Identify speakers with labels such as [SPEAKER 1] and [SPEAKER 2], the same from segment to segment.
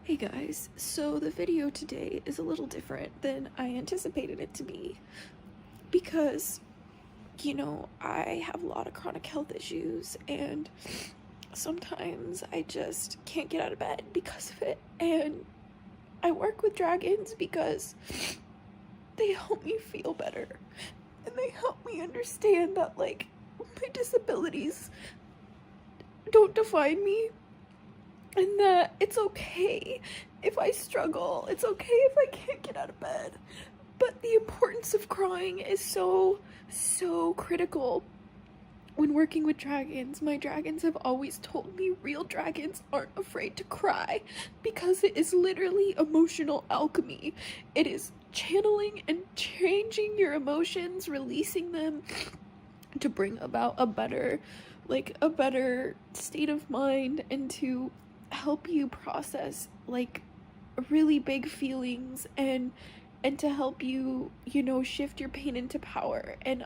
[SPEAKER 1] Hey guys, so the video today is a little different than I anticipated it to be because, I have a lot of chronic health issues and sometimes I just can't get out of bed because of it, and I work with dragons because they help me feel better and they help me understand that, my disabilities don't define me. And that it's okay if I struggle, it's okay if I can't get out of bed. But the importance of crying is so critical when working with dragons. My dragons have always told me real dragons aren't afraid to cry because it is literally emotional alchemy. It is channeling and changing your emotions, releasing them to bring about a better state of mind and to help you process really big feelings and to help you shift your pain into power. And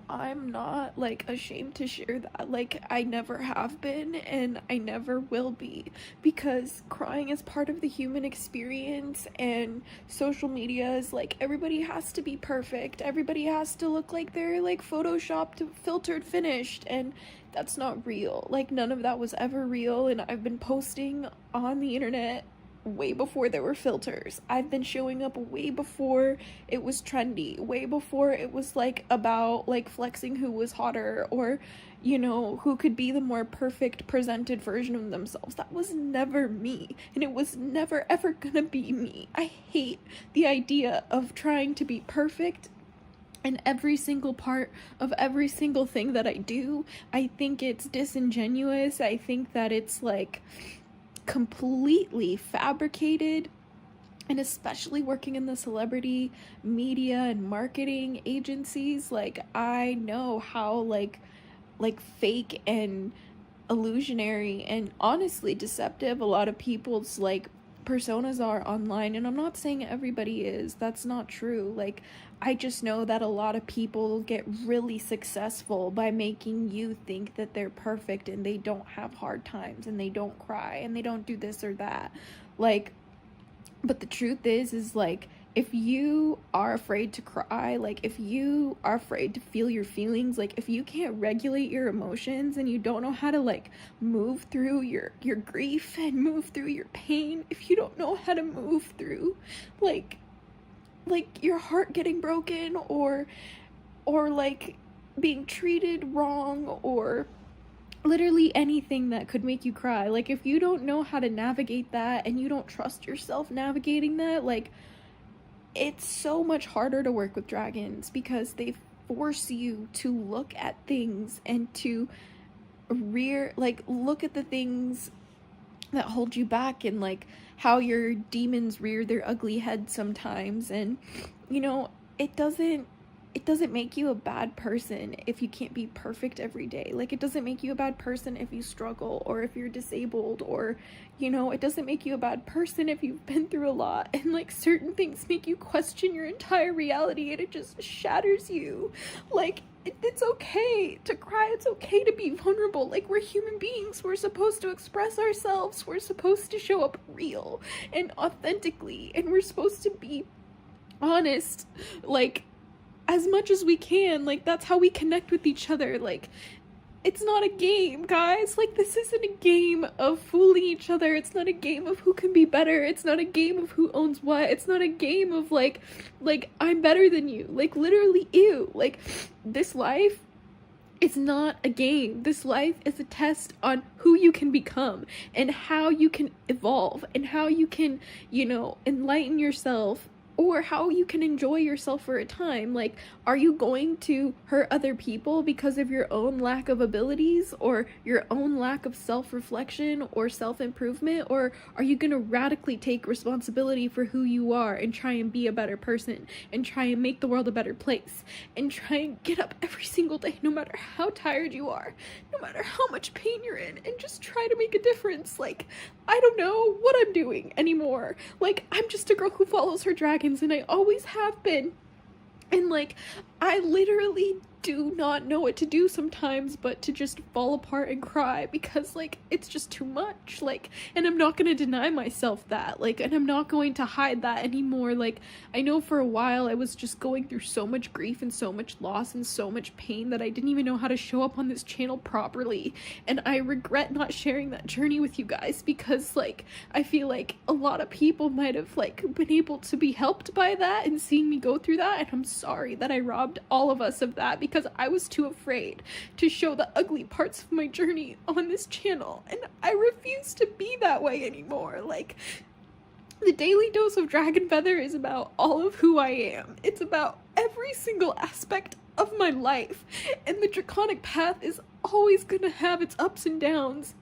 [SPEAKER 1] I'm not ashamed to share that. I never have been and I never will be, because crying is part of the human experience, and social media is everybody has to be perfect, everybody has to look like they're photoshopped, filtered, finished, and that's not real. None of that was ever real. And I've been posting on the internet way before there were filters. I've been showing up way before it was trendy, way before it was about flexing who was hotter or who could be the more perfect presented version of themselves. That was never me, and it was never ever gonna be me. I hate the idea of trying to be perfect in every single part of every single thing that I do. I think it's disingenuous. I think that it's completely fabricated, and especially working in the celebrity media and marketing agencies, I know how fake and illusionary and honestly deceptive a lot of people's personas are online. And I'm not saying everybody is, that's not true. I just know that a lot of people get really successful by making you think that they're perfect and they don't have hard times and they don't cry and they don't do this or that. But the truth is if you are afraid to cry, if you are afraid to feel your feelings, if you can't regulate your emotions and you don't know how to move through your grief and move through your pain, if you don't know how to move through your heart getting broken or being treated wrong or literally anything that could make you cry, if you don't know how to navigate that and you don't trust yourself navigating that, it's so much harder to work with dragons because they force you to look at things and to look at the things that hold you back, and how your demons rear their ugly head sometimes. And it doesn't make you a bad person if you can't be perfect every day. It doesn't make you a bad person if you struggle or if you're disabled, or it doesn't make you a bad person if you've been through a lot and certain things make you question your entire reality and it just shatters you. It's okay to cry, it's okay to be vulnerable. We're human beings, we're supposed to express ourselves, we're supposed to show up real and authentically, and we're supposed to be honest as much as we can. That's how we connect with each other. It's not a game, guys. This isn't a game of fooling each other. It's not a game of who can be better. It's not a game of who owns what. It's not a game of I'm better than you. Literally, ew. This life is not a game. This life is a test on who you can become and how you can evolve and how you can, enlighten yourself, or how you can enjoy yourself for a time. Are you going to hurt other people because of your own lack of abilities or your own lack of self-reflection or self-improvement? Or are you going to radically take responsibility for who you are and try and be a better person and try and make the world a better place and try and get up every single day, no matter how tired you are, no matter how much pain you're in, and just try to make a difference? I don't know what I'm doing anymore. I'm just a girl who follows her dragons, and I always have been. And I literally do not know what to do sometimes but to just fall apart and cry, because like it's just too much. Like, and I'm not going to deny myself that, like, and I'm not going to hide that anymore. Like, I know for a while I was just going through so much grief and so much loss and so much pain that I didn't even know how to show up on this channel properly, and I regret not sharing that journey with you guys, because like I feel like a lot of people might have like been able to be helped by that and seeing me go through that, and I'm sorry that I robbed all of us of that, because I was too afraid to show the ugly parts of my journey on this channel, and I refuse to be that way anymore. Like, the Daily Dose of DragonFaether is about all of who I am. It's about every single aspect of my life, and the Draconic path is always gonna have its ups and downs.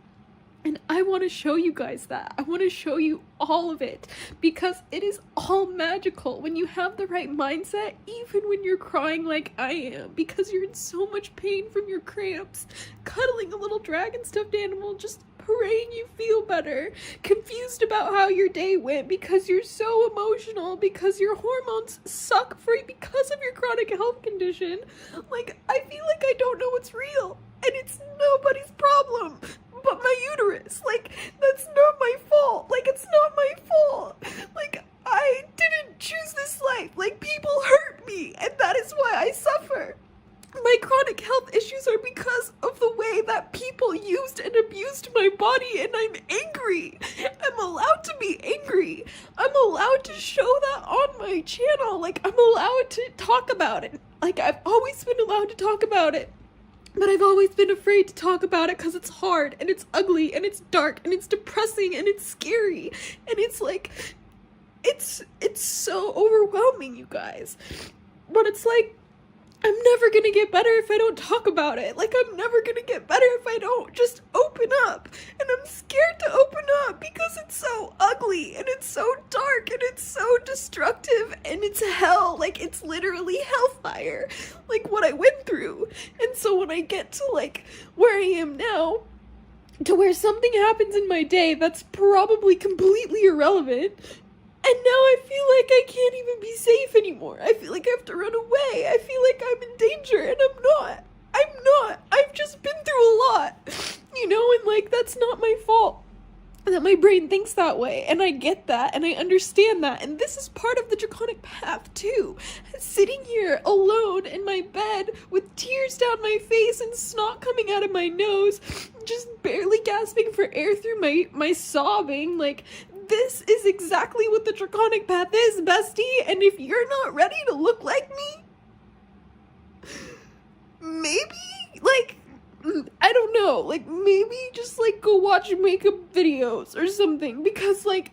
[SPEAKER 1] And I want to show you guys that. I want to show you all of it, because it is all magical when you have the right mindset, even when you're crying like I am, because you're in so much pain from your cramps, cuddling a little dragon stuffed animal, just praying you feel better, confused about how your day went because you're so emotional, because your hormones suck for you because of your chronic health condition. Like, I feel like I don't know what's real, and it's nobody's problem but my uterus. Like, that's not my fault. Like, it's not my fault. Like, I didn't choose this life. Like, people hurt me, and that is why I suffer. My chronic health issues are because of the way that people used and abused my body, and I'm angry. I'm allowed to be angry. I'm allowed to show that on my channel. Like, I'm allowed to talk about it. Like, I've always been allowed to talk about it. But I've always been afraid to talk about it because it's hard, and it's ugly, and it's dark, and it's depressing, and it's scary, and it's like, it's so overwhelming, you guys. But it's like, I'm never gonna get better if I don't talk about it. Like, I'm never gonna get better if I don't just open up. And I'm scared to open up because it's so ugly, and it's so dark, and it's so destructive, and it's hell. Like, it's literally hellfire, like what I went through. And so when I get to like where I am now, to where something happens in my day that's probably completely irrelevant, and now I feel like I can't even be safe anymore. I feel like I have to run away. I feel like I'm in danger, and I'm not. I've just been through a lot, you know, and like, that's not my fault that my brain thinks that way, and I get that, and I understand that, and this is part of the Draconic path too. Sitting here alone in my bed with tears down my face and snot coming out of my nose, just barely gasping for air through my sobbing. Like, this is exactly what the Draconic path is, bestie, and if you're not ready to look like me, maybe, like, I don't know, like, maybe just, like, go watch makeup videos or something, because, like,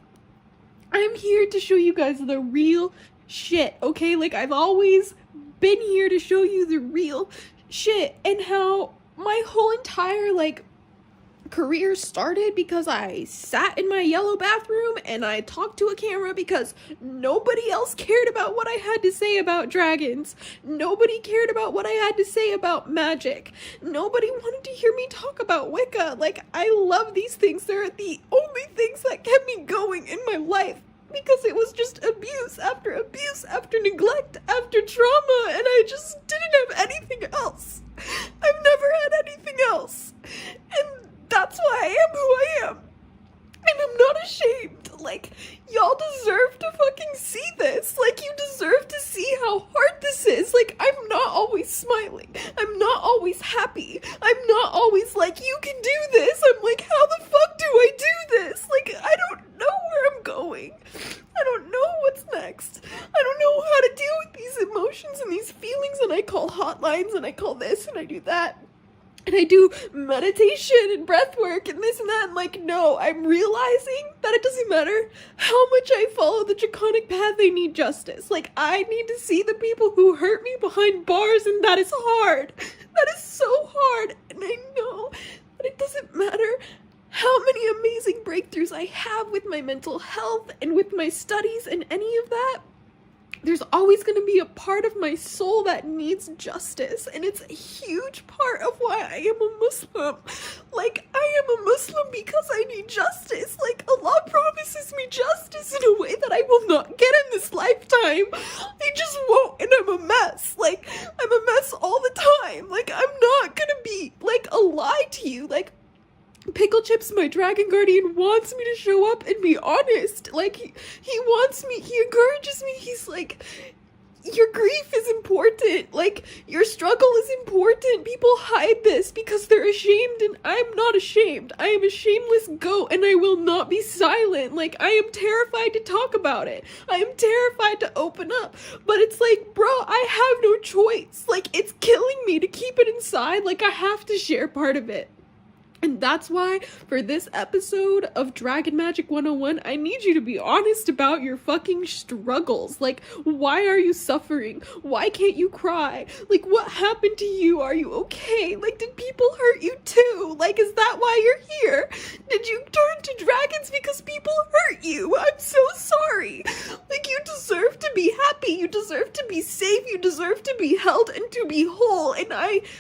[SPEAKER 1] I'm here to show you guys the real shit, okay? Like, I've always been here to show you the real shit, and how my whole entire, like, career started because I sat in my yellow bathroom and I talked to a camera because nobody else cared about what I had to say about dragons. Nobody cared about what I had to say about magic. Nobody wanted to hear me talk about Wicca. Like, I love these things. They're the only things that kept me going in my life, because it was just abuse after neglect after trauma, and I just didn't have anything else. I've never had anything else, and that's why I am who I am, and I'm not ashamed. Like, y'all deserve to fucking see this. Like, you deserve to see how hard this is. Like, I'm not always smiling. I'm not always happy. I'm not always like, you can do this. I'm like, how the fuck do I do this? Like, I don't know where I'm going. I don't know what's next. I don't know how to deal with these emotions and these feelings, and I call hotlines, and I call this, and I do that. And I do meditation and breath work and this and that, and like, no, I'm realizing that it doesn't matter how much I follow the Draconic path, I need justice. Like, I need to see the people who hurt me behind bars, and that is hard. That is so hard, and I know that it doesn't matter how many amazing breakthroughs I have with my mental health and with my studies and any of that. There's always going to be a part of my soul that needs justice, and it's a huge part of why I am a Muslim. Like, I am a Muslim because I need justice. Like, Allah promises me justice in a way that I will not get in this lifetime. I just won't, and I'm a mess. Like, I'm a mess all the time. Like, I'm not gonna be, like, a lie to you. Like, Pickle Chips, my dragon guardian, wants me to show up and be honest. Like, he wants me, he encourages me, he's like, your grief is important, like, your struggle is important. People hide this because they're ashamed, and I'm not ashamed. I am a shameless goat, and I will not be silent. Like, I am terrified to talk about it. I am terrified to open up, but it's like, bro, I have no choice. Like, it's killing me to keep it inside. Like, I have to share part of it. And that's why, for this episode of Dragon Magic 101, I need you to be honest about your fucking struggles. Like, why are you suffering? Why can't you cry? Like, what happened to you? Are you okay? Like, did people hurt you too? Like, is that why you're here? Did you turn to dragons because people hurt you? I'm so sorry. Like, you deserve to be happy. You deserve to be safe. You deserve to be held and to be whole. And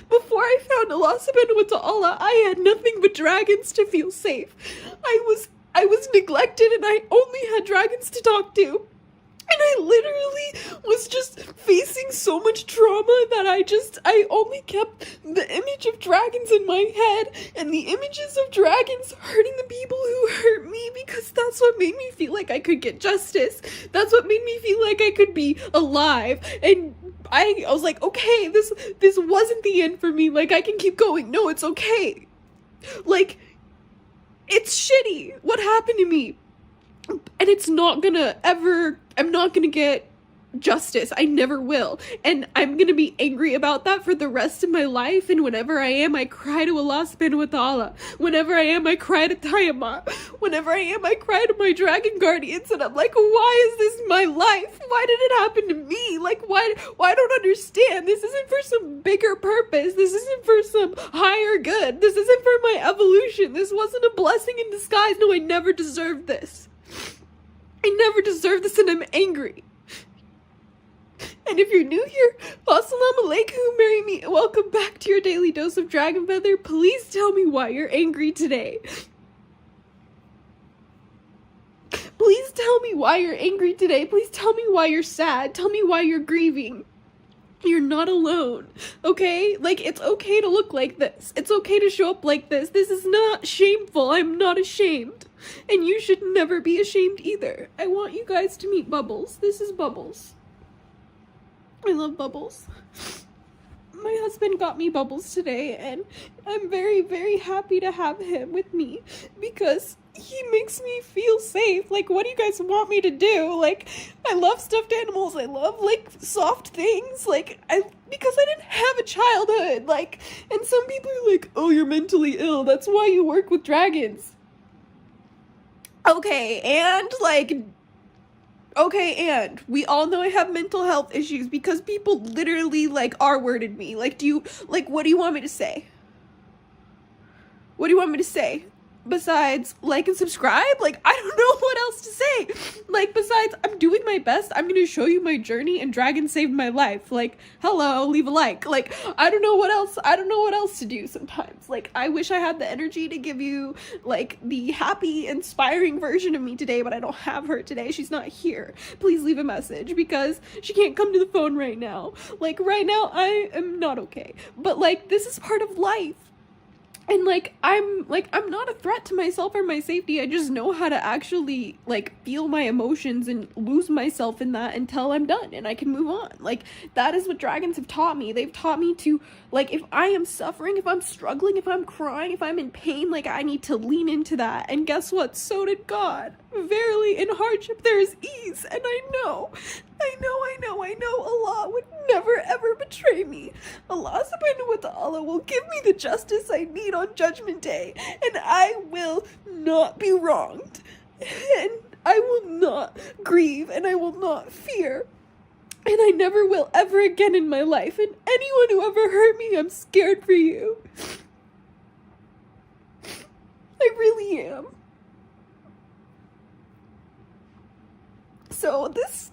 [SPEAKER 1] before I found Allah subhanahu wa ta'ala, I had nothing but dragons to feel safe. I was neglected, and I only had dragons to talk to. And I literally was just facing so much trauma that I only kept the image of dragons in my head, and the images of dragons hurting the people who hurt me, because that's what made me feel like I could get justice. That's what made me feel like I could be alive. And I was like, okay, this wasn't the end for me. Like, I can keep going. No, it's okay. Like, it's shitty what happened to me, and it's not gonna ever, I'm not gonna get justice. I never will, and I'm gonna be angry about that for the rest of my life. And whenever I am, I cry to Allah subhanahu wa ta'ala. Whenever I am, I cry to Tayyama. Whenever I am, I cry to my dragon guardians, and I'm like, why is this my life? Why did it happen to me? Like, why I don't understand. This isn't for some bigger purpose. This isn't for some higher good. This isn't for my evolution. This wasn't a blessing in disguise. No, I never deserved this. I never deserved this, and I'm angry. And if you're new here, assalamu alaikum, marry me. Welcome back to your daily dose of DragonFaether. Please tell me why you're angry today. Please tell me why you're angry today. Please tell me why you're sad. Tell me why you're grieving. You're not alone, okay? Like, it's okay to look like this. It's okay to show up like this. This is not shameful. I'm not ashamed. And you should never be ashamed either. I want you guys to meet Bubbles. This is Bubbles. I love Bubbles. My husband got me Bubbles today, and I'm very, very happy to have him with me because he makes me feel safe. Like, what do you guys want me to do? Like, I love stuffed animals. I love, like, soft things. Like, because I didn't have a childhood. Like, and some people are like, oh, you're mentally ill. That's why you work with dragons. Okay, and, like, okay, and we all know I have mental health issues because people literally, like, R-worded me. Like, what do you want me to say? What do you want me to say? Besides, like and subscribe? Like, I don't know what else to say. Like, besides, I'm doing my best. I'm gonna show you my journey, and Dragon saved my life. Like, hello, leave a like. Like, I don't know what else to do sometimes. Like, I wish I had the energy to give you, like, the happy, inspiring version of me today, but I don't have her today. She's not here. Please leave a message, because she can't come to the phone right now. Like, right now, I am not okay. But, like, this is part of life. And, I'm not a threat to myself or my safety. I just know how to actually, like, feel my emotions and lose myself in that until I'm done and I can move on. Like, that is what dragons have taught me. They've taught me to, like, if I am suffering, if I'm struggling, if I'm crying, if I'm in pain, like, I need to lean into that. And guess what? So did God. Verily, in hardship there is ease. And I know Allah would never ever betray me. Allah subhanahu wa ta'ala will give me the justice I need on Judgment Day, and I will not be wronged, and I will not grieve, and I will not fear, and I never will ever again in my life. And anyone who ever hurt me, I'm scared for you. I really am. So this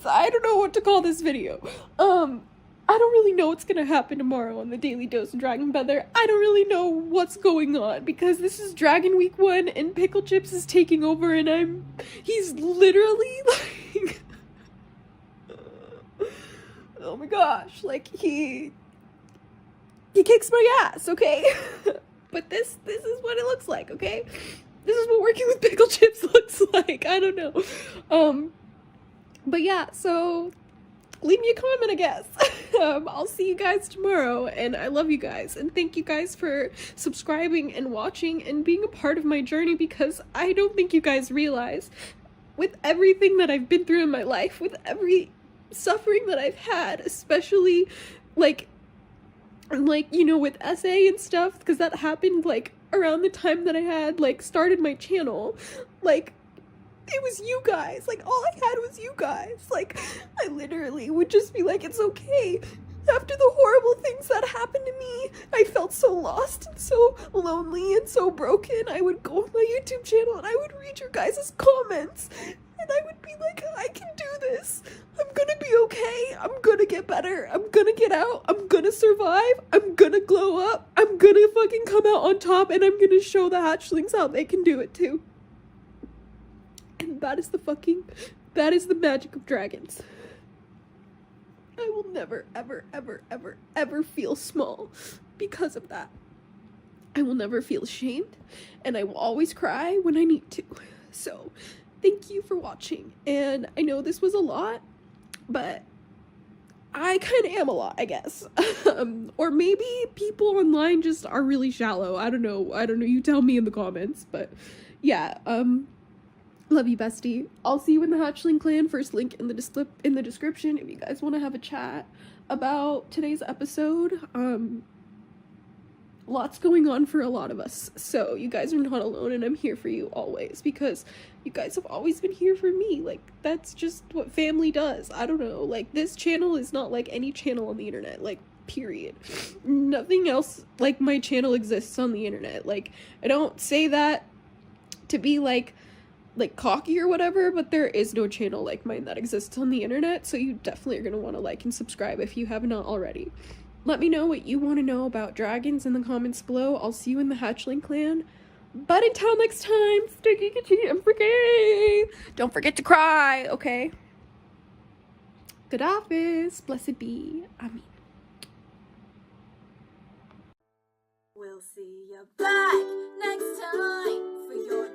[SPEAKER 1] I don't know what to call this video. I I don't really know what's gonna happen tomorrow on the Daily Dose of DragonFaether. I don't really know what's going on because this is Dragon Week 1 and Pickle Chips is taking over and he's literally like, oh my gosh, like he kicks my ass, okay? But this is what it looks like, okay? This is what working with Pickle Chips looks like. I don't know. But yeah, so leave me a comment, I guess. I'll see you guys tomorrow, and I love you guys, and thank you guys for subscribing and watching and being a part of my journey, because I don't think you guys realize, with everything that I've been through in my life, with every suffering that I've had, especially like you know, with SA and stuff, because that happened like around the time that I had like started my channel, like it was you guys, like all I had was you guys. Like I literally would just be like, it's okay. After the horrible things that happened to me, I felt so lost and so lonely and so broken. I would go on my YouTube channel and I would read your guys' comments and I would be like, I can do this. I'm gonna be okay. I'm gonna get better. I'm gonna get out. I'm gonna survive. I'm gonna glow up. I'm gonna fucking come out on top, and I'm gonna show the hatchlings how they can do it too. And that is the magic of dragons. I will never, ever, ever, ever, ever feel small because of that. I will never feel ashamed, and I will always cry when I need to. So, thank you for watching, and I know this was a lot, but I kind of am a lot, I guess. Or maybe people online just are really shallow. I don't know, you tell me in the comments, but yeah, love you, bestie. I'll see you in the Hatchling clan. First link in the description if you guys want to have a chat about today's episode. Lots going on for a lot of us, so you guys are not alone, and I'm here for you always, because you guys have always been here for me. Like, that's just what family does. I don't know, like, this channel is not like any channel on the internet, like, period. Nothing else like my channel exists on the internet. Like, I don't say that to be like cocky or whatever, but there is no channel like mine that exists on the internet, so you definitely are going to want to like and subscribe if you have not already. Let me know what you want to know about dragons in the comments below. I'll see you in the Hatchling clan. But until next time, stay geeky and freaky. Don't forget to cry, okay? Good office. Blessed be. Amen.
[SPEAKER 2] We'll see you back next time for your